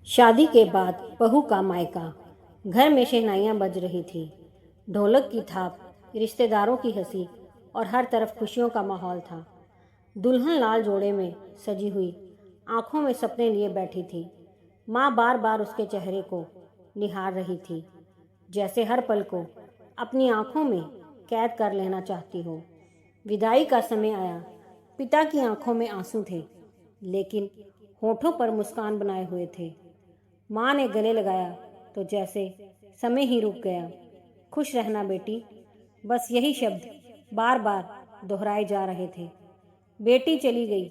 शादी के बाद बहू का मायका। घर में शहनाइयाँ बज रही थी, ढोलक की थाप, रिश्तेदारों की हंसी और हर तरफ खुशियों का माहौल था। दुल्हन लाल जोड़े में सजी हुई, आंखों में सपने लिए बैठी थी। माँ बार बार उसके चेहरे को निहार रही थी, जैसे हर पल को अपनी आंखों में कैद कर लेना चाहती हो। विदाई का समय आया। पिता की आंखों में आंसू थे, लेकिन होठों पर मुस्कान बनाए हुए थे। माँ ने गले लगाया तो जैसे समय ही रुक गया। खुश रहना बेटी, बस यही शब्द बार बार दोहराए जा रहे थे। बेटी चली गई,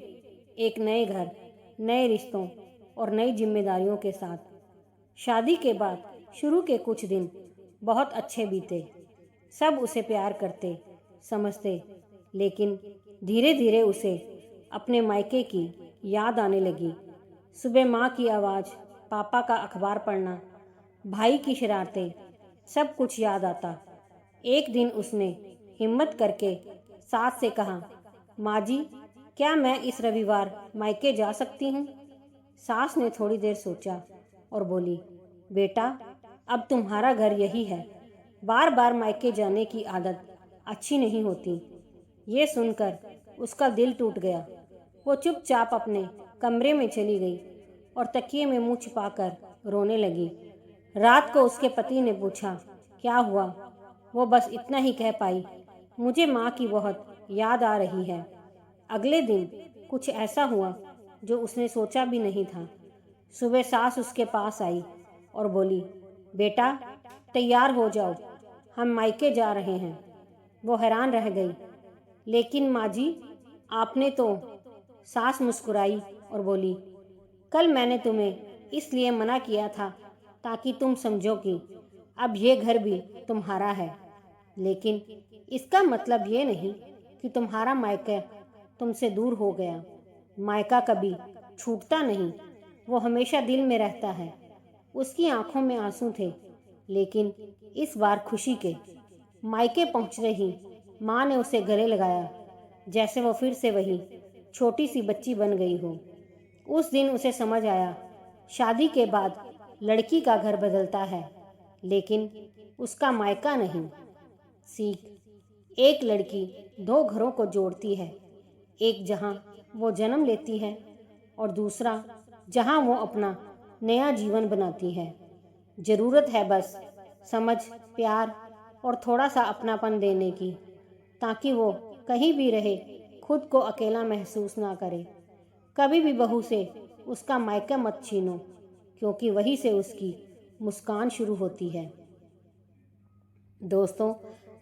एक नए घर, नए रिश्तों और नई जिम्मेदारियों के साथ। शादी के बाद शुरू के कुछ दिन बहुत अच्छे बीते। सब उसे प्यार करते, समझते, लेकिन धीरे धीरे उसे अपने मायके की याद आने लगी। सुबह माँ की आवाज़, पापा का अखबार पढ़ना, भाई की शरारतें, सब कुछ याद आता। एक दिन उसने हिम्मत करके सास से कहा, माँ जी, क्या मैं इस रविवार मायके जा सकती हूँ? सास ने थोड़ी देर सोचा और बोली, बेटा, अब तुम्हारा घर यही है। बार बार मायके जाने की आदत अच्छी नहीं होती। ये सुनकर उसका दिल टूट गया। वो चुपचाप अपने कमरे में चली गई और तकिए में मुंह छिपाकर रोने लगी। रात को उसके पति ने पूछा, क्या हुआ? वो बस इतना ही कह पाई, मुझे माँ की बहुत याद आ रही है। अगले दिन कुछ ऐसा हुआ जो उसने सोचा भी नहीं था। सुबह सास उसके पास आई और बोली, बेटा, तैयार हो जाओ, हम मायके जा रहे हैं। वो हैरान रह गई, लेकिन माँ जी, आपने तो। सास मुस्कुराई और बोली, कल मैंने तुम्हें इसलिए मना किया था ताकि तुम समझो कि अब ये घर भी तुम्हारा है। लेकिन इसका मतलब ये नहीं कि तुम्हारा मायका तुमसे दूर हो गया। मायका कभी छूटता नहीं, वो हमेशा दिल में रहता है। उसकी आंखों में आंसू थे, लेकिन इस बार खुशी के। मायके पहुंचते ही माँ ने उसे गले लगाया, जैसे वो फिर से वही छोटी सी बच्ची बन गई हो। उस दिन उसे समझ आया, शादी के बाद लड़की का घर बदलता है, लेकिन उसका मायका नहीं। सीख, एक लड़की दो घरों को जोड़ती है, एक जहां वो जन्म लेती है और दूसरा जहां वो अपना नया जीवन बनाती है। ज़रूरत है बस समझ, प्यार और थोड़ा सा अपनापन देने की, ताकि वो कहीं भी रहे खुद को अकेला महसूस ना करे। कभी भी बहू से उसका मायका मत छीनो, क्योंकि वहीं से उसकी मुस्कान शुरू होती है। दोस्तों,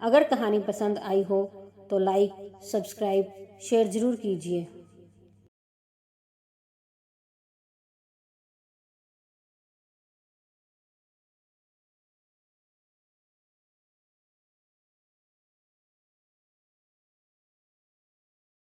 अगर कहानी पसंद आई हो तो लाइक, सब्सक्राइब, शेयर ज़रूर कीजिए।